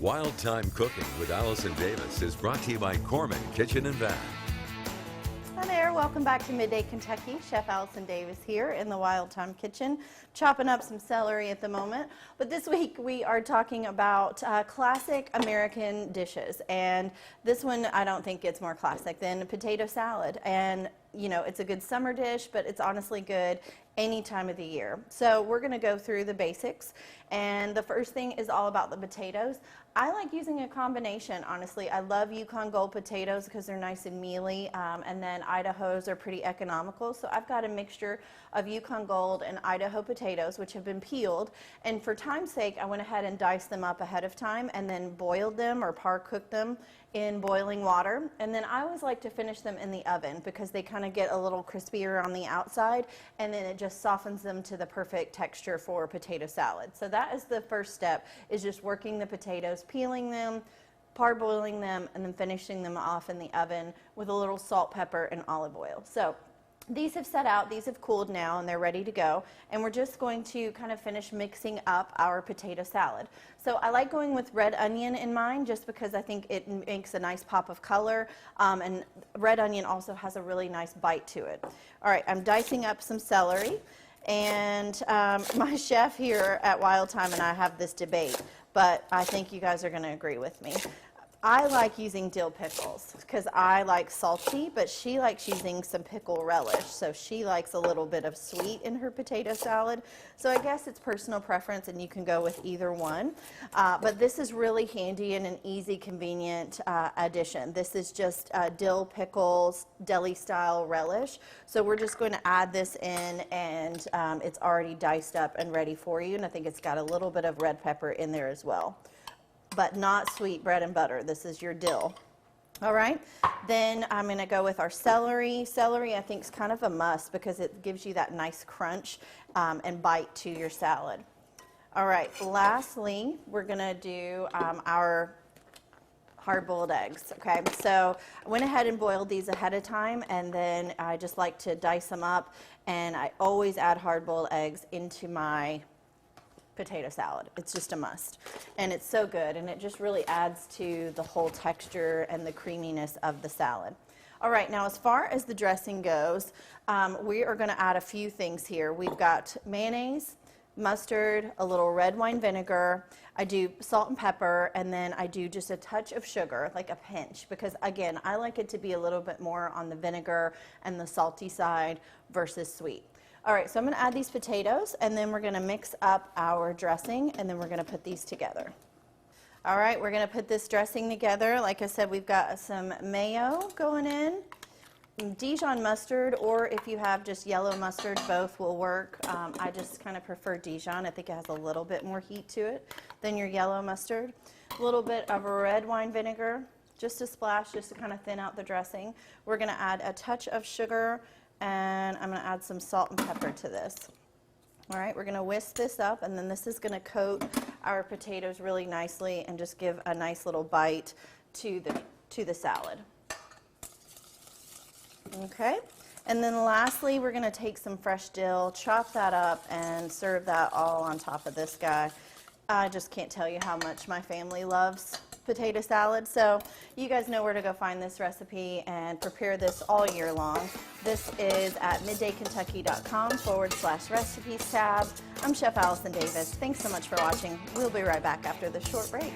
Wild Time Cooking with Allison Davis is brought to you by Corman Kitchen and Bath. Hi there, welcome back to Midday Kentucky. Chef Allison Davis here in the Wild Time Kitchen, chopping up some celery at the moment. But this week we are talking about classic American dishes, and this one I don't think gets more classic than potato salad. And you know, it's a good summer dish, but it's honestly good any time of the year. So we're going to go through the basics, and the first thing is all about the potatoes. I like using a combination, honestly. I love Yukon Gold potatoes because they're nice and mealy, and then Idaho's are pretty economical. So I've got a mixture of Yukon Gold and Idaho potatoes, which have been peeled, and for time's sake, I went ahead and diced them up ahead of time and then boiled them or par-cooked them in boiling water. And then I always like to finish them in the oven because they kind of get a little crispier on the outside, and then it just softens them to the perfect texture for potato salad. So that is the first step, is just working the potatoes, peeling them, parboiling them, and then finishing them off in the oven with a little salt, pepper, and olive oil. So these have set out, these have cooled now, and they're ready to go. And we're just going to kind of finish mixing up our potato salad. So I like going with red onion in mine just because I think it makes a nice pop of color, and red onion also has a really nice bite to it. All right, I'm dicing up some celery, and my chef here at Wild Time and I have this debate, but I think you guys are going to agree with me. I like using dill pickles because I like salty, but she likes using some pickle relish, so she likes a little bit of sweet in her potato salad. So I guess it's personal preference, and you can go with either one. But this is really handy and an easy, convenient addition. This is just dill pickles, deli-style relish. So we're just going to add this in, and it's already diced up and ready for you, and I think it's got a little bit of red pepper in there as well, but not sweet bread and butter. This is your dill. All right, then I'm going to go with our celery. Celery I think is kind of a must because it gives you that nice crunch and bite to your salad. All right, lastly, we're going to do our hard-boiled eggs. Okay, so I went ahead and boiled these ahead of time, and then I just like to dice them up, and I always add hard-boiled eggs into my potato salad. It's just a must, and it's so good, and it just really adds to the whole texture and the creaminess of the salad. All right, now as far as the dressing goes, we are going to add a few things here. We've got mayonnaise, mustard, a little red wine vinegar. I do salt and pepper, and then I do just a touch of sugar, like a pinch, because again, I like it to be a little bit more on the vinegar and the salty side versus sweet. All right, so I'm going to add these potatoes, and then we're going to mix up our dressing, and then we're going to put these together. All right, we're going to put this dressing together. Like I said, we've got some mayo going in, Dijon mustard, or if you have just yellow mustard, both will work. I just kind of prefer Dijon. I think it has a little bit more heat to it than your yellow mustard. A little bit of red wine vinegar, just a splash, just to kind of thin out the dressing. We're going to add a touch of sugar, and I'm going to add some salt and pepper to this. All right, we're going to whisk this up, and then this is going to coat our potatoes really nicely and just give a nice little bite to the salad. Okay, and then lastly, we're going to take some fresh dill, chop that up, and serve that all on top of this guy. I just can't tell you how much my family loves potato salad, so you guys know where to go find this recipe and prepare this all year long. This is at middaykentucky.com/recipes tab. I'm Chef Allison Davis. Thanks so much for watching. We'll be right back after this short break.